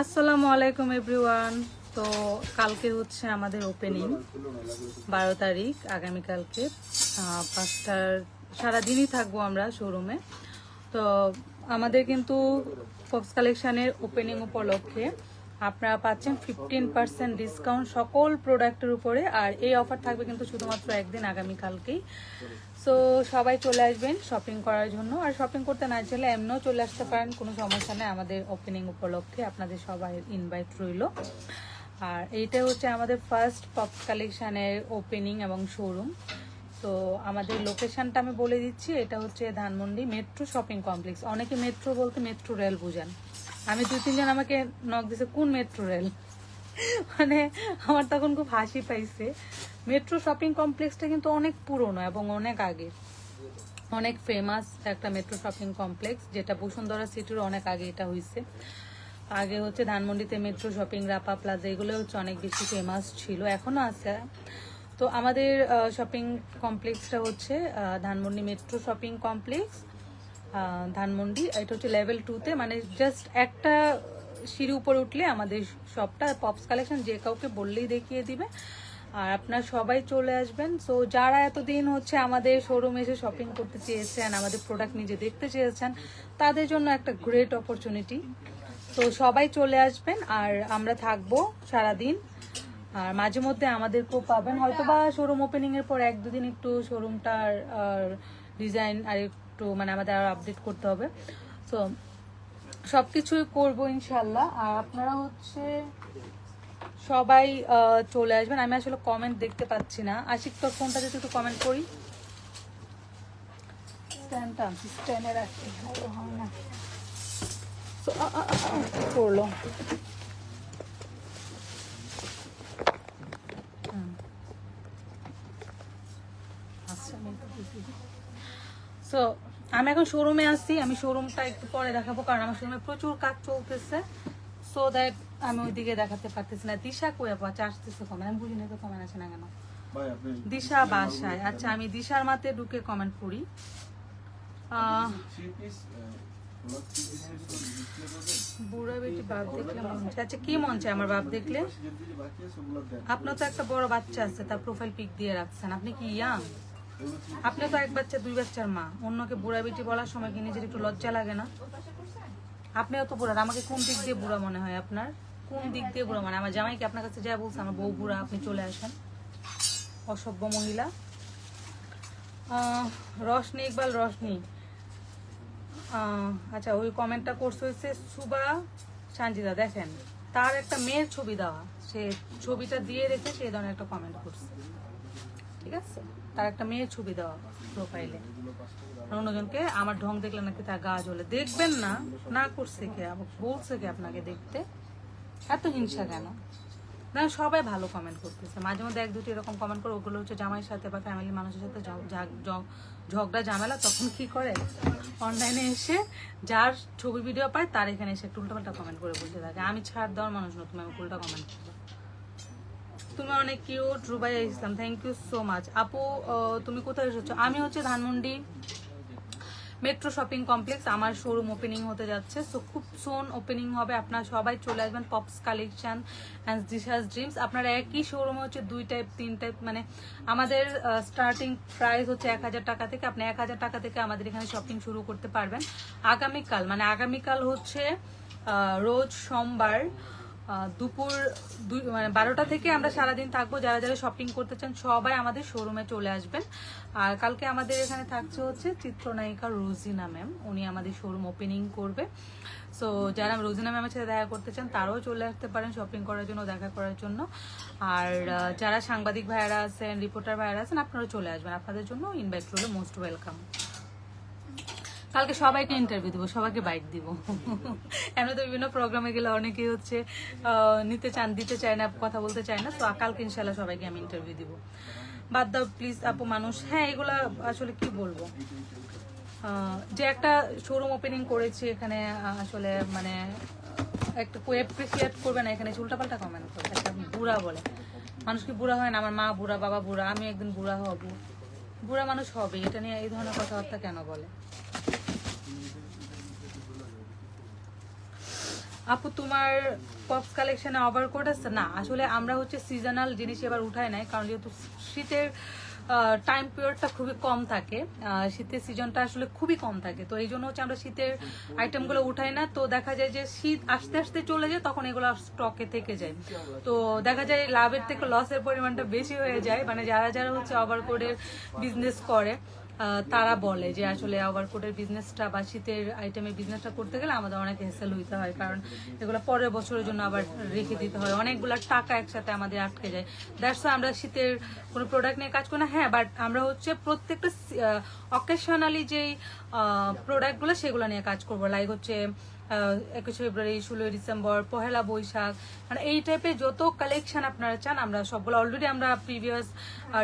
আসসালামু আলাইকুম এভরিওয়ান। তো কালকে হচ্ছে আমাদের ওপেনিং 12 তারিখ, আগামীকালকে 5টার সারাদিনই থাকবো আমরা শোরুমে। তো আমাদের কিন্তু ফক্স কালেকশানের ওপেনিং উপলক্ষে আপনারা পাচ্ছেন 15% ডিসকাউন্ট সকল প্রোডাক্টের উপরে। আর এই অফার থাকবে কিন্তু শুধুমাত্র একদিন, আগামীকালকেই। সো সবাই চলে আসবেন শপিং করার জন্য। আর শপিং করতে না চাইলে এমনিও চলে আসতে পারেন, কোনো সমস্যা নেই। আমাদের ওপেনিং উপলক্ষে আপনাদের সবাই ইনভাইট রইল। আর এইটা হচ্ছে আমাদের ফার্স্ট ফক্স কালেকশানের ওপেনিং এবং শোরুম। তো আমাদের লোকেশনটা আমি বলে দিচ্ছি, এটা হচ্ছে ধানমন্ডি মেট্রো শপিং কমপ্লেক্স। অনেকে মেট্রো বলতে মেট্রো রেল বুঝান। আমি 2-3 জন আমাকে নক দিছে কোন মেট্রো রেল, মানে আমার তখন খুব হাসি পাইছে। মেট্রো শপিং কমপ্লেক্সটা কিন্তু অনেক পুরনো এবং অনেক আগে, অনেক ফেমাস একটা মেট্রো শপিং কমপ্লেক্স, যেটা বসুন্ধরা সিটির অনেক আগে এটা হয়েছে। আগে হচ্ছে ধানমন্ডিতে মেট্রো শপিং, রাপা প্লাজা, এগুলো হচ্ছে অনেক বেশি ফেমাস ছিল, এখনো আছে। তো আমাদের শপিং কমপ্লেক্সটা হচ্ছে Dhanmondi metro shopping complex, Dhanmondi. এটা হচ্ছে লেভেল 2-তে, মানে জাস্ট একটা সিঁড়ি উপরে উঠলে আমাদের শপটা। পপস কালেকশন যে কাউকে বললেই দেখিয়ে দিবে। আর আপনারা সবাই চলে আসবেন। সো যারা এতদিন হচ্ছে আমাদের শোরুমে এসে শপিং করতে চেয়েছেন, আমাদের প্রোডাক্ট নিজে দেখতে চেয়েছেন, তাদের জন্য একটা গ্রেট অপরচুনিটি। তো সবাই চলে আসবেন, আর আমরা থাকবো সারাদিন। আর মাঝে মধ্যে আমাদেরকেও পাবেন, হয়তো বা শোরুম ওপেনিং এর পর 1-2 দিন একটু শোরুমটার ডিজাইন আর একটু মানে আমাদের আর আপডেট করতে হবে। সো সবকিছুই করবো ইনশাল্লাহ। আর আপনারা হচ্ছে সবাই চলে আসবেন। আমি আসলে কমেন্ট দেখতে পাচ্ছি না। আশিক, তোর ফোনটা যদি একটু কমেন্ট করি, স্ট্যান্ডটা স্ট্যান্ডে রাখি, হয় না করলো। সো আমি এখন শোরুমে আসছি, আমি শোরুমটা একটু পরে দেখাবো, কারণ আমার শোরুমে প্রচুর কাজ চলতেছে। সো দ্যাট আমি ওইদিকে দেখাতে পারতেছি না। দিশা কই আপা আসতেছে কমেন্ট, আমি বুঝি না তো কমেন্ট আসে না কেন। দিশা বাসায়, আচ্ছা আমি দিশার মাতে ঢুকে কমেন্ট করি। বুড়া বেটি বাপ দেখলে মন চায়। আচ্ছা কি মন চায় আমার বাপ দেখলে? আপনার তো একটা বড় বাচ্চা আছে, তার প্রোফাইল পিক দিয়ে রাখছেন। আপনি কি ইয়াং? আপনি তো 1 বাচ্চা 2 বাচ্চার মা, অন্যকে বুড়া বেটি বলার সময় কি নিজের একটু লজ্জা লাগে না? আপনিও তো বুড়া, আমাকে কোন দিক দিয়ে বুড়া মনে হয় আপনার? কোন দিক দিয়ে বুড়া মানে? আমার জামাই কি আপনার কাছে যা বলছে আমার বউ বুড়া, আপনি চলে আসেন? অসভ্য মহিলা। রশনি ইকবাল, রশনি, আচ্ছা ওই কমেন্টটা করছে হচ্ছে সুবা সানজিদা। দেখেন তার একটা মেয়ের ছবি দেওয়া, সে ছবিটা দিয়ে রেখে সে ধরনের একটা কমেন্ট করছে, ঠিক আছে? তার একটা মেয়ের ছবি দেওয়া প্রোফাইলে, অন্যজনকে আমার ঢং দেখলে নাকি তার গা জ্বলে। দেখবেন না, না করছে কে, বলছে কে আপনাকে দেখতে? এত হিংসা কেন? না সবাই ভালো কমেন্ট করতেছে, মাঝে মধ্যে 1-2টি এরকম কমেন্ট করে, ওগুলো হচ্ছে জামাইয়ের সাথে বা ফ্যামিলির মানুষের সাথে ঝগড়া ঝামেলা, তখন কি করে অনলাইনে এসে যার ছবি ভিডিও পায় তার এখানে এসে একটু উল্টাপাল্টা কমেন্ট করে বসে থাকে। আমি ছাড় দেওয়ার মানুষ না, তুমি আমি উল্টা কমেন্ট করবো। তুমি অনেক cute, Rubaiya Islam, thank you so much. আপু তুমি কোথায় এসেছো? আমি হচ্ছে ধানমন্ডি মেট্রো শপিং কমপ্লেক্স, আমার শোরুম ওপেনিং হতে যাচ্ছে। সো খুব সুন ওপেনিং হবে, আপনারা সবাই চলে আসবেন। পপস কালেকশন অ্যান্ড দিশাস ড্রিমস, আপনারা একই শোরুমে হচ্ছে 2 টাইপ 3 টাইপ, মানে আমাদের স্টার্টিং প্রাইস হচ্ছে 1000 টাকা থেকে। আপনি 1000 টাকা থেকে আমাদের এখানে শপিং শুরু করতে পারবেন। আগামীকাল মানে আগামীকাল হচ্ছে রোজ সোমবার দুপুর 12টা থেকে আমরা সারাদিন থাকবো। যারা যারা শপিং করতে চান সবাই আমাদের শোরুমে চলে আসবেন। আর কালকে আমাদের এখানে থাকছে হচ্ছে চিত্রনায়িকা রোজিনা ম্যাম, উনি আমাদের শোরুম ওপেনিং করবে। সো যারা রোজিনা ম্যামের সাথে দেখা করতে চান তারাও চলে আসতে পারেন শপিং করার জন্য, দেখা করার জন্য। আর যারা সাংবাদিক ভাইয়ারা আছেন, রিপোর্টার ভাইয়ারা আছেন, আপনারা চলে আসবেন, আপনাদের জন্য ইনভাইট রইল, মোস্ট ওয়েলকাম। কালকে সবাইকে ইন্টারভিউ দিব, সবাইকে বাইক দিব। এমন তো বিভিন্ন প্রোগ্রামে গেলে অনেকেই হচ্ছে দিতে চায় না, কথা বলতে চায় না। তো কালকে ইনশাল্লাহ সবাইকে আমি ইন্টারভিউ দিব। বাদ দাও প্লিজ আপু মানুষ, হ্যাঁ এগুলা আসলে কি বলবো, যে একটা শোরুম ওপেনিং করেছি এখানে, আসলে মানে একটা অ্যাপ্রিসিয়েট করবে না, এখানে উল্টাপাল্টা কমেন্ট করবে, একটা বুড়া বলে। মানুষ কি বুড়া হয় না? আমার মা বুড়া, বাবা বুড়া, আমি একদিন বুড়া হব, বুড়া মানুষ হবে, এটা নিয়ে এই ধরনের কথাবার্তা কেন বলে? আপু তোমার পপস কালেকশনে ওভারকোট আছে? না, আসলে আমরা হচ্ছে সিজনাল জিনিস এবার উঠাই নাই, কারণ যেহেতু শীতের টাইম পিরিয়ডটা খুবই কম থাকে, শীতের সিজনটা আসলে খুবই কম থাকে, তো এই জন্য হচ্ছে আমরা শীতের আইটেমগুলো উঠাই না। তো দেখা যায় যে শীত আস্তে আস্তে চলে যায়, তখন এগুলো স্টকে থেকে যায়, তো দেখা যায় লাভের থেকে লসের পরিমাণটা বেশি হয়ে যায়। মানে যারা যারা হচ্ছে ওভারকোটের বিজনেস করে তারা বলে যে আসলে ওভারকোটের বিজনেসটা বা শীতের আইটেমের বিজনেসটা করতে গেলে আমাদের অনেক হেসেল হইতে হয়, কারণ এগুলো পরের বছরের জন্য আবার রেখে দিতে হয়, অনেকগুলো টাকা একসাথে আমাদের আটকে যায়। দ্যাটস আমরা শীতের কোনো প্রোডাক্ট নিয়ে কাজ করি না। হ্যাঁ, বাট আমরা হচ্ছে প্রত্যেকটা অকেশনালি যেই প্রোডাক্টগুলো সেগুলো নিয়ে কাজ করবো, লাইক হচ্ছে 21 ফেব্রুয়ারি, 16 ডিসেম্বর, পহেলা বৈশাখ, মানে এই টাইপের যত কালেকশন আপনারা চান আমরা সবগুলো অলরেডি আমরা প্রিভিয়াস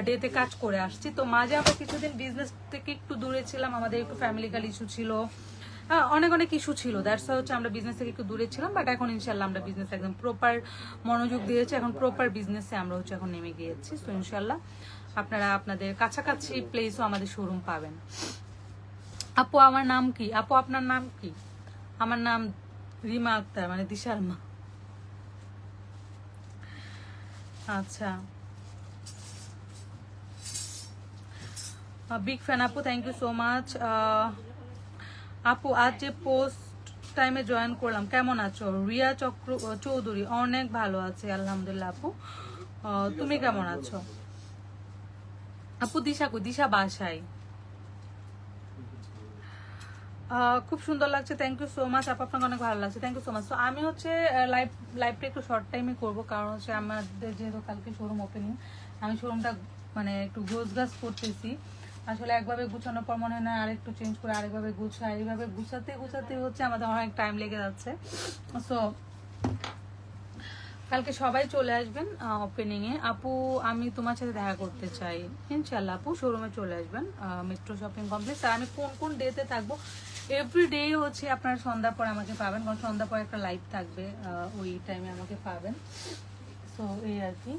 ডেতে কাজ করে আসছি। তো মাঝে আমরা কিছুদিন বিজনেস থেকে একটু দূরে ছিলাম, আমাদের একটু ফ্যামিলিক্যাল ইস্যু ছিল, অনেক অনেক ইস্যু ছিল, দ্যাটস হচ্ছে আমরা বিজনেস থেকে একটু দূরে ছিলাম। বাট এখন ইনশাল্লাহ আমরা বিজনেস একদম প্রপার মনোযোগ দিয়েছি, এখন প্রপার বিজনেসে আমরা হচ্ছে এখন নেমে গিয়েছি। তো ইনশাল্লাহ আপনারা আপনাদের কাছাকাছি প্লেসও আমাদের শোরুম পাবেন। আপু আমার নাম কি? আপু আপনার নাম কি? আমার নাম রিমা আক্তার, মানে দিশার মা। আচ্ছা, বিগ ফ্যান আপু, থ্যাংক ইউ সো মাচ। আপু আজ যে পোস্ট টাইমে জয়েন করলাম, কেমন আছো? রিয়া চৌধুরী, অনেক ভালো আছে আলহামদুলিল্লাহ। আপু তুমি কেমন আছো? আপু দিশা কই? দিশা বাসায়। খুব সুন্দর লাগছে, থ্যাংক ইউ সো মাচ আপু, আপনাকে অনেক ভালো লাগছে, থ্যাংক ইউ সো মাচ। তো আমি হচ্ছে লাইভটা একটু শর্ট টাইমে করবো, কারণ হচ্ছে আমাদের যেহেতু কালকে শোরুম ওপেনিং, আমি শোরুমটা মানে একটু গোছগাছ করতেছি। আসলে একভাবে গুছানোর পর মনে হয় না আরেকটু চেঞ্জ করে আরেকভাবে গুছাই, এইভাবে গুছাতে গুছাতে হচ্ছে আমাদের অনেক টাইম লেগে যাচ্ছে। সো কালকে সবাই চলে আসবেন ওপেনিং এ। আপু আমি তোমার সাথে দেখা করতে চাই, ইনশাল্লাহ আপু শোরুমে চলে আসবেন মেট্রো শপিং কমপ্লেক্স। আর আমি কোন কোন ডেতে থাকবো, এভরিডে হচ্ছে আপনার সন্ধ্যার পর আমাকে পাবেন, কারণ সন্ধ্যার পর একটা লাইভ থাকবে, ওই টাইমে আমাকে পাবেন। সো এই আর কি।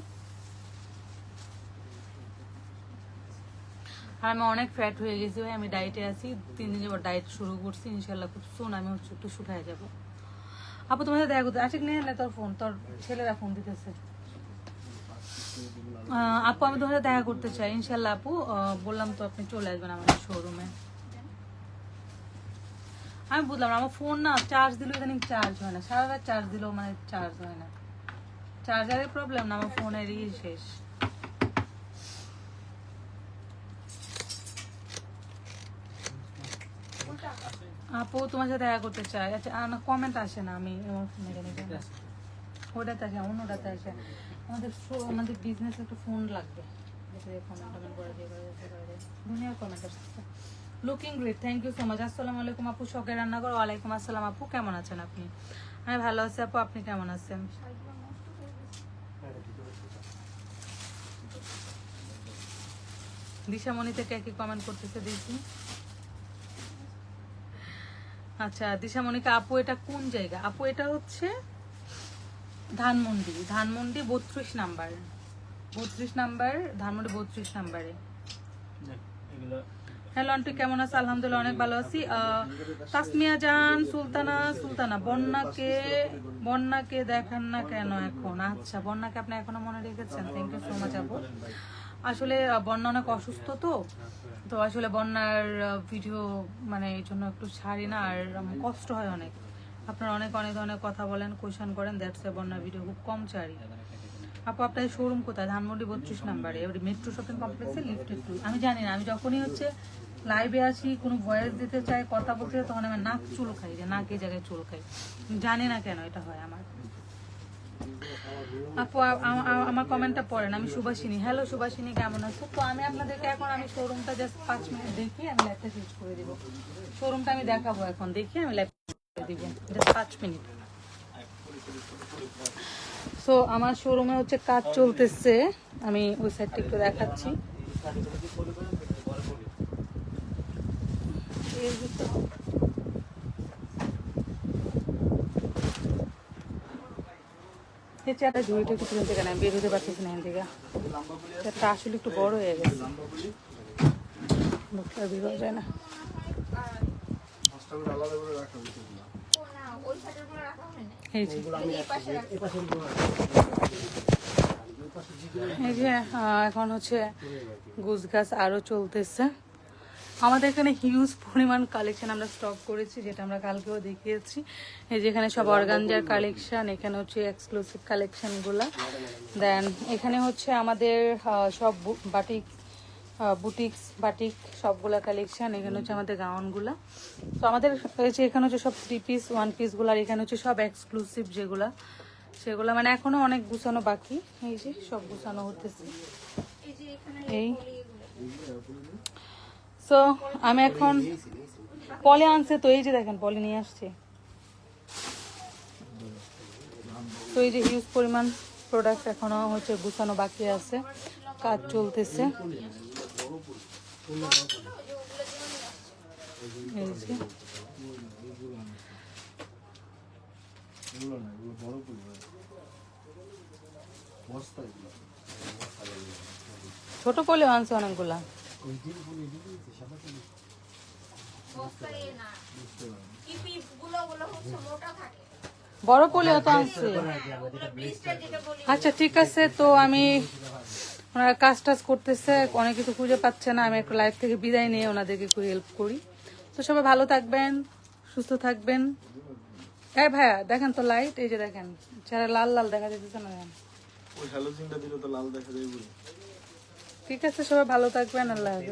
আর আমি অনেক ফ্যাট হয়ে গেছি ভাই, আমি ডায়েটে আছি, 3 দিন যাবত ডায়েট শুরু করছি, ইনশাল্লাহ খুব সুন আমি হচ্ছে একটু শুকায় যাবো। আপু তোমার সাথে দেখা করতে আশিক নিয়ে না, তোর ফোন, তোর ছেলেরা ফোন দিতেছে। আপু আমি তোমার সাথে দেখা করতে চাই ইনশাল্লাহ আপু, বললাম তো আপনি চলে আসবেন আমাদের শোরুমে। আমি বুঝলাম আমার ফোন না চার্জ দিলেও ইদানিং চার্জ হয় না, সারা রাত চার্জ দিলেও মানে চার্জ হয় না, চার্জারের প্রবলেম না, আমার ফোনের শেষ। আপু তোমার সাথে দেখা করতে চাই। আচ্ছা না, কমেন্ট আসে না, আমি আমার ফোনে ওটাতে আসে, অন্যটাতে আসে। আমাদের বিজনেস একটা ফোন লাগবে, দুনিয়ার কমেন্ট আসছে। Looking great, thank you so much. আসসালামু আলাইকুম আপু, শখের রান্নাঘর। ওয়ালাইকুম আসসালাম আপু, কেমন আছেন আপনি? আমি ভালো আছি আপু, আপনি কেমন আছেন? দিশামণি থেকে কি কমেন্ট করতেছে দেখি। আচ্ছা দিশামণিকে, আপু এটা কোন জায়গা? আপু এটা হচ্ছে ধানমন্ডি, ধানমন্ডি 32 নাম্বার, 32 নাম্বার, ধানমন্ডি 32 নাম্বারে। হ্যালো আন্টি, কেমন আছো? আলহামদুলিল্লাহ অনেক ভালো আছি। তাসমিয়া জান, সুলতানা বন্যাকে দেখান না কেন এখন? আচ্ছা, বন্যাকে আপনি এখনো মনে রেখেছেন, থ্যাংক ইউ সো মাচ আপু। আসলে বন্যা অনেক অসুস্থ, তো আসলে বন্যার ভিডিও মানে এই জন্য একটু ছাড়ি না, আর কষ্ট হয় অনেক। আপনারা অনেক অনেক ধরনের কথা বলেন, কোয়েশ্চেন করেন, দ্যাটস বন্যার ভিডিও খুব কম ছাড়ি। আপু আপনার শোরুম কোথায়? ধানমন্ডি 32 নাম্বারে, মেট্রো শপিং কমপ্লেক্সে লিফটেড 2। আমি জানি না, আমি যখনই হচ্ছে লাইভে আসি, কোনো ভয়েস দিতে চাই, কথা বলতে চাই, তখন আমি নাক চুল খাই, যে নাক এই জায়গায় চুল খাই, জানি না কেন এটা হয় আমার। আপু আমার কমেন্টটা পড়েন। আমি সুভাষিনী, হ্যালো সুভাষিনী, কেমন আছো? তো আমি আপনাদেরকে এখন আমি শোরুমটা জাস্ট 5 মিনিট দেখি, আমি লাইভটা শেষ করে দিব। শোরুমটা আমি দেখাবো এখন, দেখি আমি লাইভ করে দিব জাস্ট 5 মিনিট। সো আমার শোরুমে হচ্ছে কাজ চলতেছে, আমি ওই সাইডটা একটু দেখাচ্ছি। এই চেয়ারটা ঝুড়িটা একটু তুলে থেকে নেয়, বের হতে পারতেছি না এখান থেকে, চেয়ারটা আসলে একটু বড় হয়ে গেছে, মুখটা বের হয়ে যায় না। এই যে এই যে এখন হচ্ছে গুছ গাছ আরো চলতেছে। আমাদের এখানে হিউজ পরিমাণ কালেকশন আমরা স্টক করেছি, যেটা আমরা কালকেও দেখিয়েছি। এই যে এখানে সব অর্গানজার কালেকশন, এখানে হচ্ছে এক্সক্লুসিভ কালেকশনগুলো। দেন এখানে হচ্ছে আমাদের সব বাটিক বুটিক্স বাটিক সবগুলা কালেকশন। এখানে হচ্ছে আমাদের গাউনগুলা। তো আমাদের এই যে এখানে হচ্ছে সব 3 পিস 1 পিসগুলো, আর এখানে হচ্ছে সব এক্সক্লুসিভ যেগুলা সেগুলো মানে এখনো অনেক গুছানো বাকি। এই যে সব গুছানো হতেছে এই। সো আমি এখন পলি আনছে, তো এই যে দেখেন পলি নিয়ে আসছে। তো এই যে হিউজ পরিমাণ প্রোডাক্ট এখনো হচ্ছে গুছানো বাকি আছে, কাজ চলতেছে। এই যে ছোট পলি আনছে অনেকগুলা। বড় পলিও তো আনছে। আচ্ছা ঠিক আছে, তো আমি ওনারা কাজ টাজ করতেছে, অনেক কিছু খুঁজে পাচ্ছে না, আমি একটু লাইফ থেকে বিদায় নিয়ে ওনাদেরকে একটু হেল্প করি। তো সবাই ভালো থাকবেন, সুস্থ থাকবেন। হ্যাঁ ভাইয়া দেখেন তো লাইট, এই যে দেখেন চেহারা লাল লাল দেখা যেতেছে না। ঠিক আছে, সবাই ভালো থাকবেন, আল্লাহ হাফেজ।